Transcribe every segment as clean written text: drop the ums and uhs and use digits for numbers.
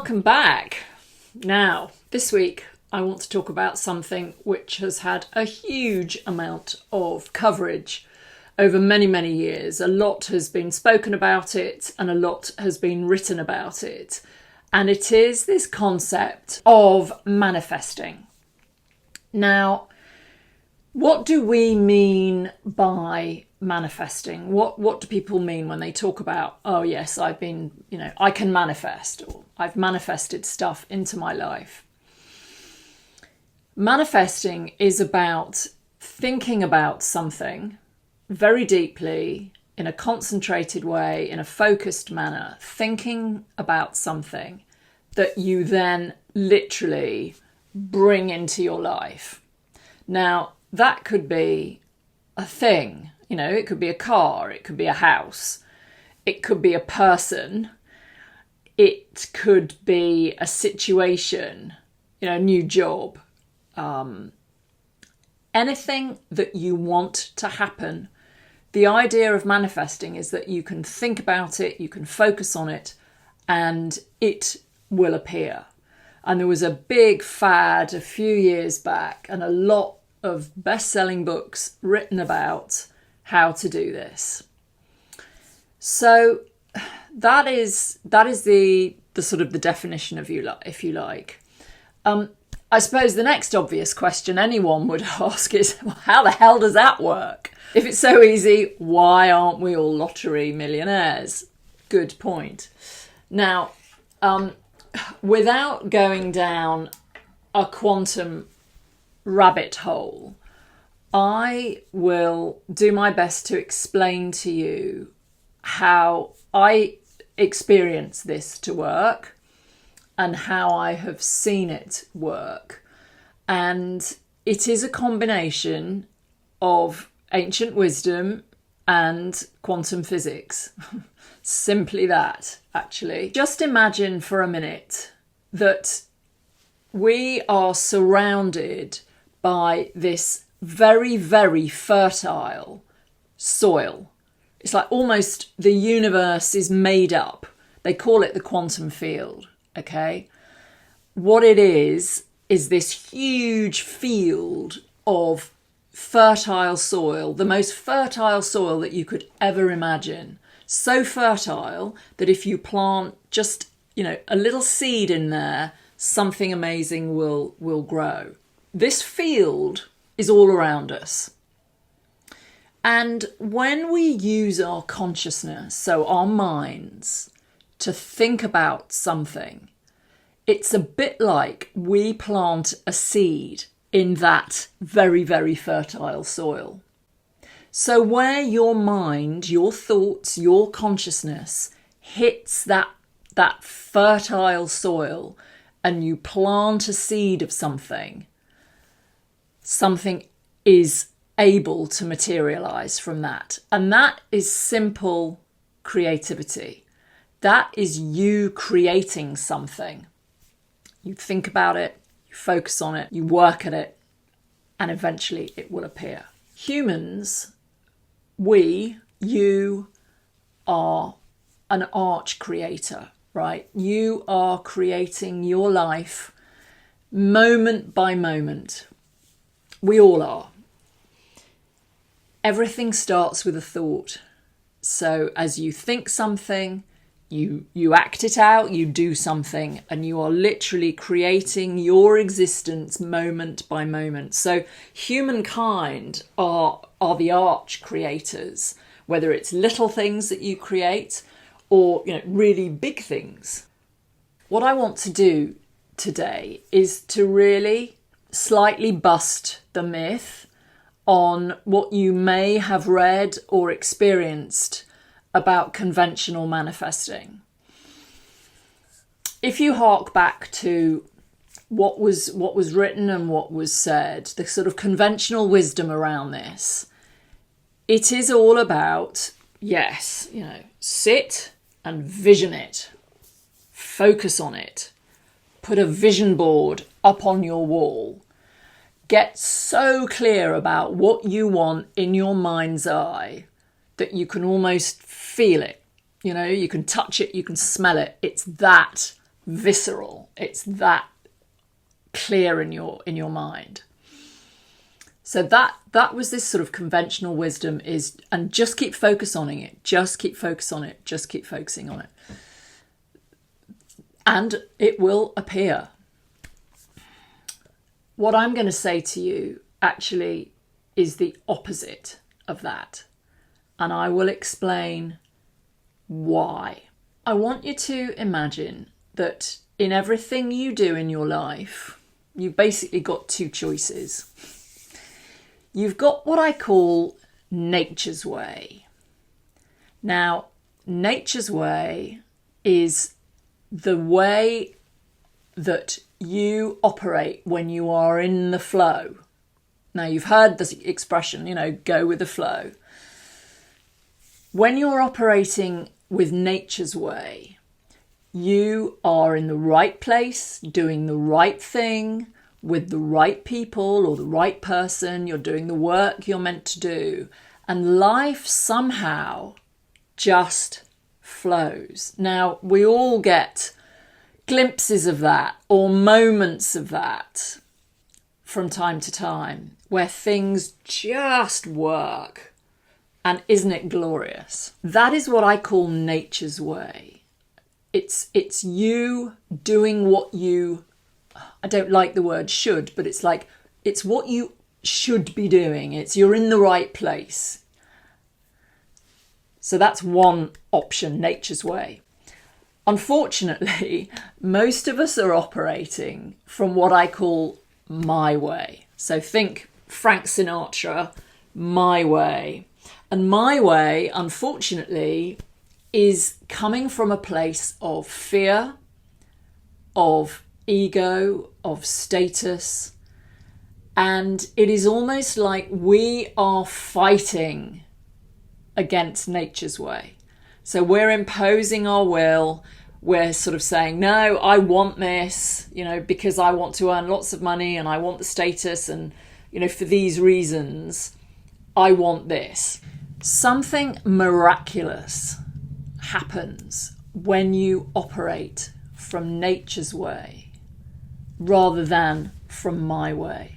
welcome back. Now, this week I want to talk about something which has had a huge amount of coverage over many, many years. A lot has been spoken about it and a lot has been written about it. And it is this concept of manifesting. Now, what do we mean by manifesting? What do people mean when they talk about, oh yes, I can manifest, or I've manifested stuff into my life? Manifesting is about thinking about something very deeply, in a concentrated way, in a focused manner, thinking about something that you then literally bring into your life. Now, that could be a thing, it could be a car, it could be a house, it could be a person, it could be a situation, a new job, anything that you want to happen. The idea of manifesting is that you can think about it, you can focus on it, and it will appear. And there was a big fad a few years back and a lot of best-selling books written about how to do this. So that is the sort of the definition of if you like. I suppose the next obvious question anyone would ask is, well, how the hell does that work? If it's so easy, why aren't we all lottery millionaires? Good point. Now, without going down a quantum rabbit hole, I will do my best to explain to you how I experience this to work and how I have seen it work. And it is a combination of ancient wisdom and quantum physics. Simply that, actually. Just imagine for a minute that we are surrounded by this very, very fertile soil. It's like almost the universe is made up. They call it the quantum field, okay? What it is this huge field of fertile soil, the most fertile soil that you could ever imagine. So fertile that if you plant just, a little seed in there, something amazing will grow. This field is all around us. And when we use our consciousness, so our minds, to think about something, it's a bit like we plant a seed in that very, very fertile soil. So where your mind, your thoughts, your consciousness hits that fertile soil and you plant a seed of something is able to materialize from that. And that is simple creativity. That is you creating something. You think about it, you focus on it, you work at it, and eventually it will appear. Humans, you are an arch creator, right? You are creating your life moment by moment. We all are. Everything starts with a thought. So as you think something, you act it out, you do something, and you are literally creating your existence moment by moment. So humankind are the arch creators, whether it's little things that you create or really big things. What I want to do today is to really slightly bust the myth on what you may have read or experienced about conventional manifesting. If you hark back to what was written and what was said, the sort of conventional wisdom around this, it is all about, yes, sit and vision it, focus on it, put a vision board up on your wall, get so clear about what you want in your mind's eye that you can almost feel it. You can touch it, you can smell it. It's that visceral. It's that clear in your mind. So that was this sort of conventional wisdom is, and just keep focusing on it, just keep focusing on it. And it will appear. What I'm going to say to you actually is the opposite of that. And I will explain why. I want you to imagine that in everything you do in your life, you've basically got two choices. You've got what I call nature's way. Now, nature's way is the way that you operate when you are in the flow. Now, you've heard this expression, go with the flow. When you're operating with nature's way, you are in the right place, doing the right thing, with the right people or the right person. You're doing the work you're meant to do. And life somehow just flows. Now, we all get glimpses of that or moments of that from time to time where things just work. And isn't it glorious? That is what I call nature's way. It's you doing what you, I don't like the word should, but it's like, it's what you should be doing. You're in the right place. So that's one option, nature's way. Unfortunately, most of us are operating from what I call my way. So think Frank Sinatra, my way. And my way, unfortunately, is coming from a place of fear, of ego, of status. And it is almost like we are fighting against nature's way. So we're imposing our will. We're sort of saying, no, I want this, because I want to earn lots of money and I want the status and, for these reasons, I want this. Something miraculous happens when you operate from nature's way rather than from my way.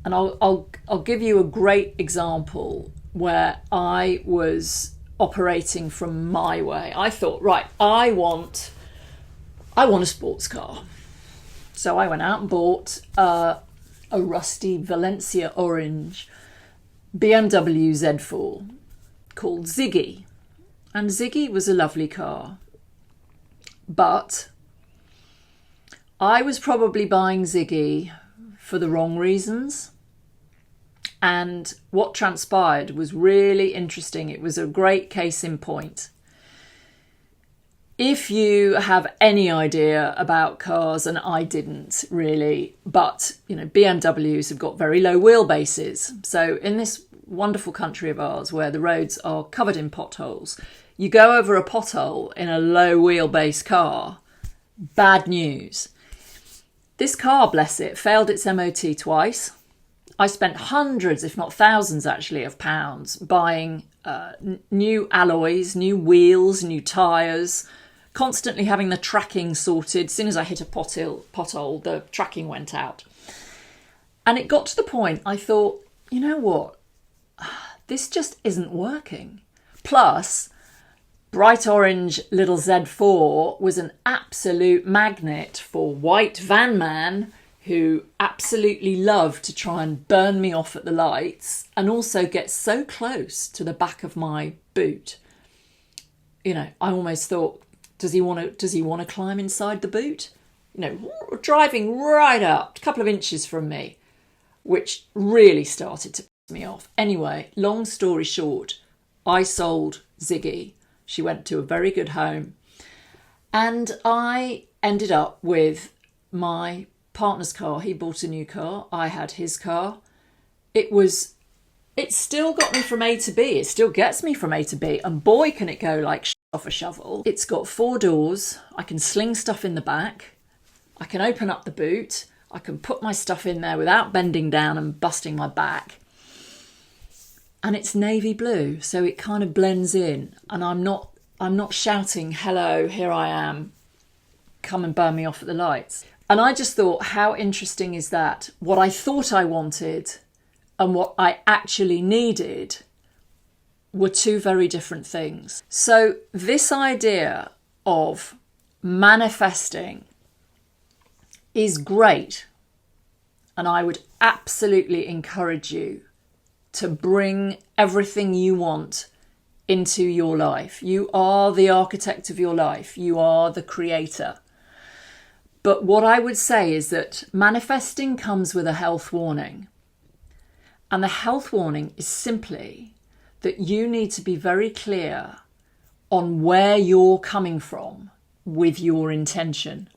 And I'll give you a great example where I was operating from my way. I thought, right, I want a sports car. So I went out and bought a rusty Valencia orange BMW Z4 called Ziggy. And Ziggy was a lovely car. But I was probably buying Ziggy for the wrong reasons. And what transpired was really interesting. It was a great case in point. If you have any idea about cars, and I didn't really, but BMWs have got very low wheelbases. So in this wonderful country of ours where the roads are covered in potholes, you go over a pothole in a low wheelbase car, bad news. This car, bless it, failed its MOT twice. I spent hundreds, if not thousands actually, of pounds buying new alloys, new wheels, new tyres, constantly having the tracking sorted. As soon as I hit a pothole, the tracking went out. And it got to the point I thought, you know what? This just isn't working. Plus, bright orange little Z4 was an absolute magnet for white van man who absolutely loved to try and burn me off at the lights and also get so close to the back of my boot. I almost thought, does he want to climb inside the boot? Driving right up, a couple of inches from me, which really started to piss me off. Anyway, long story short, I sold Ziggy. She went to a very good home. And I ended up with my partner's car. He bought a new car. I had his car. It still got me from A to B. It still gets me from A to B. And boy, can it go like off a shovel. It's got 4 doors. I can sling stuff in the back. I can open up the boot. I can put my stuff in there without bending down and busting my back. And it's navy blue, so it kind of blends in. And I'm not shouting, hello, here I am. come and burn me off at the lights. And I just thought, how interesting is that? What I thought I wanted and what I actually needed were two very different things. So this idea of manifesting is great. And I would absolutely encourage you to bring everything you want into your life. You are the architect of your life. You are the creator. But what I would say is that manifesting comes with a health warning. And the health warning is simply that you need to be very clear on where you're coming from with your intention.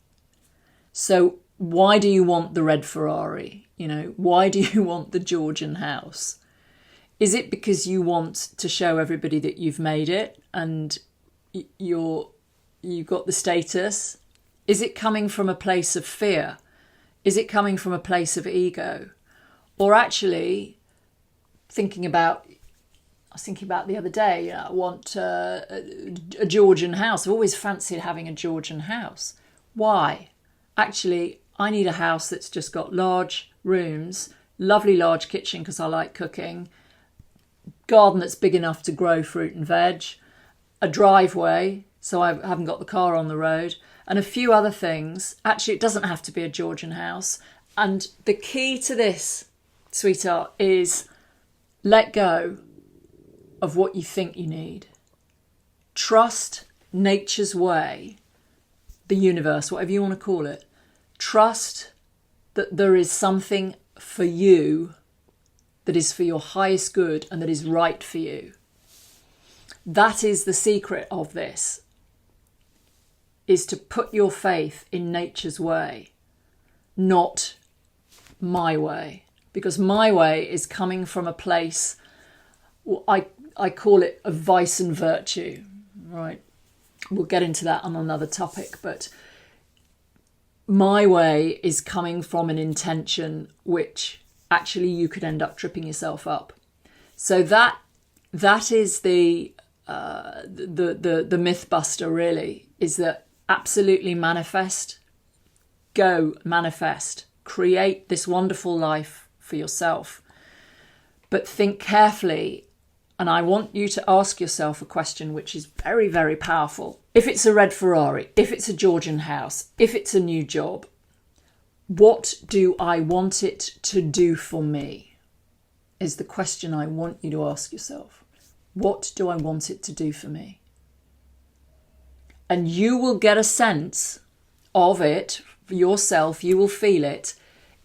So why do you want the red Ferrari? Why do you want the Georgian house? Is it because you want to show everybody that you've made it and you've got the status? Is it coming from a place of fear? Is it coming from a place of ego? Or actually, I was thinking about the other day, I want a Georgian house. I've always fancied having a Georgian house. Why? Actually, I need a house that's just got large rooms, lovely large kitchen because I like cooking, garden that's big enough to grow fruit and veg, a driveway so I haven't got the car on the road, and a few other things. Actually, it doesn't have to be a Georgian house. And the key to this, sweetheart, is let go of what you think you need. Trust nature's way, the universe, whatever you want to call it. Trust that there is something for you that is for your highest good and that is right for you. That is the secret of this, is to put your faith in nature's way, not my way. Because my way is coming from a place, I call it a vice and virtue, right? We'll get into that on another topic, but my way is coming from an intention which actually you could end up tripping yourself up. So that is the myth buster, really, is that absolutely manifest, go manifest, create this wonderful life for yourself. But think carefully, and I want you to ask yourself a question which is very, very powerful. If it's a red Ferrari, if it's a Georgian house, if it's a new job, what do I want it to do for me? Is the question I want you to ask yourself. What do I want it to do for me? And you will get a sense of it for yourself. You will feel it.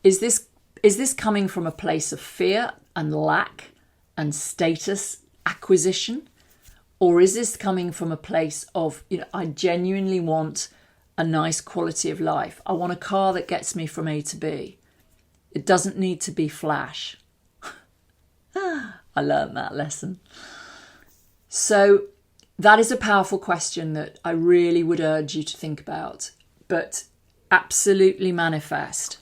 Is this coming from a place of fear and lack and status acquisition? Or is this coming from a place of, I genuinely want a nice quality of life. I want a car that gets me from A to B. It doesn't need to be flash. I learned that lesson. So that is a powerful question that I really would urge you to think about, but absolutely manifest.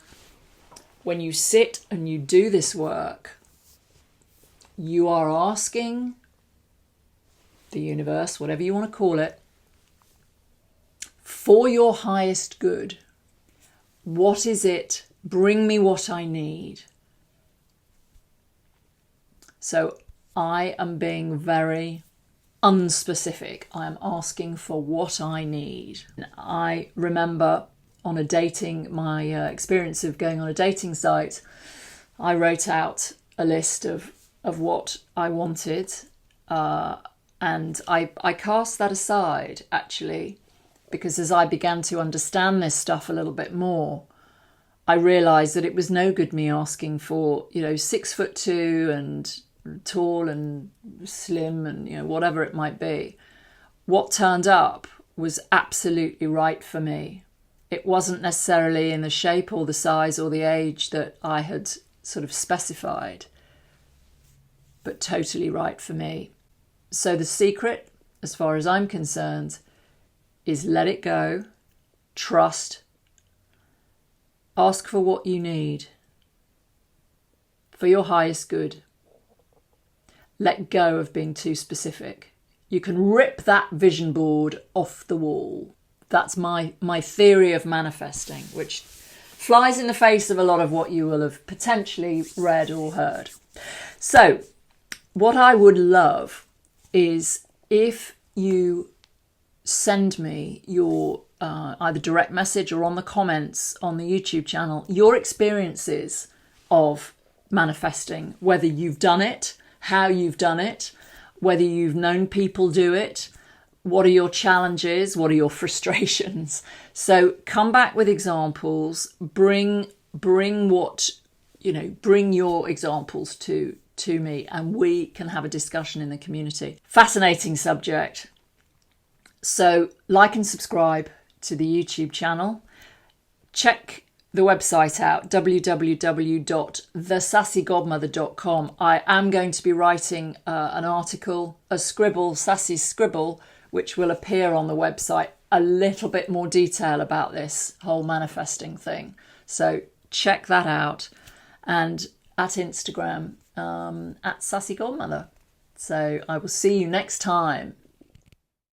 When you sit and you do this work, you are asking the universe, whatever you want to call it, for your highest good. What is it? Bring me what I need. So I am being very unspecific. I am asking for what I need. I remember on my experience of going on a dating site, I wrote out a list of what I wanted, and I cast that aside, actually, because as I began to understand this stuff a little bit more, I realised that it was no good me asking for, 6'2" and tall and slim and, whatever it might be. What turned up was absolutely right for me. It wasn't necessarily in the shape or the size or the age that I had sort of specified, but totally right for me. So the secret, as far as I'm concerned, is let it go, trust, ask for what you need for your highest good. Let go of being too specific. You can rip that vision board off the wall. That's my theory of manifesting, which flies in the face of a lot of what you will have potentially read or heard. So what I would love is if you send me your either direct message or on the comments on the YouTube channel, your experiences of manifesting, whether you've done it, how you've done it, whether you've known people do it, what are your challenges, what are your frustrations. So come back with examples, bring what, bring your examples to me, and we can have a discussion in the community. Fascinating subject. So like and subscribe to the YouTube channel. Check the website out, www.thesassygodmother.com. I am going to be writing an article, a scribble, Sassy's scribble, which will appear on the website, a little bit more detail about this whole manifesting thing. So check that out. And at Instagram, at Sassy Godmother. So I will see you next time.